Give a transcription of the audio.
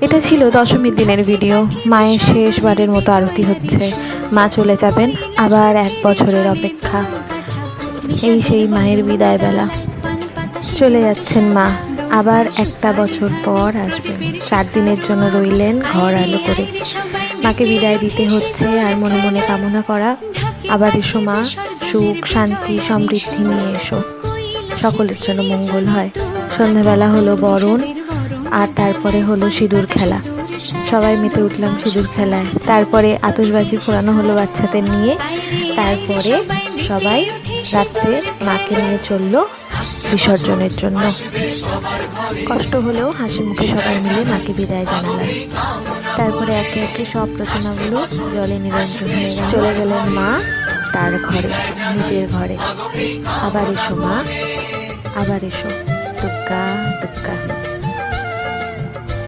এটা ছিল দশমীর দিনের ভিডিও। মায়ের শেষবারের মতো আরতি হচ্ছে, মা চলে যাবেন, আবার 1 বছরের অপেক্ষা। এই সেই মায়ের বিদায় বেলা, চলে যাচ্ছেন মা, আবার 1টা বছর পর আসবেন। 4 দিনের জন্য রইলেন ঘর আলো করে। মাকে বিদায় দিতে হচ্ছে, আর মনে মনে কামনা করা, আবার এসো মা, সুখ শান্তি সমৃদ্ধি নিয়ে এসো, সকলের জন্য মঙ্গল হয়। সন্ধ্যাবেলা হলো বরণ, আর তারপরে হলো সিঁদুর খেলা। সবাই মেতে উঠলাম সিঁদুর খেলায়। তারপরে আতশবাজি ফোড়ানো হলো বাচ্চাদের নিয়ে। তারপরে সবাই রাত্রে মাকে নিয়ে চললো বিসর্জনের জন্য। কষ্ট হলেও হাসি মুখে সবাই মিলে মাকে বিদায় জানালাম। তারপরে একে একে সব প্রতিমাগুলো জলে নিরঞ্জন হয়ে চলে গেলেন মা তার ঘরে, নিজের ঘরে। আবার এসো মা, আবার এসো, দুর্গা দুর্গা।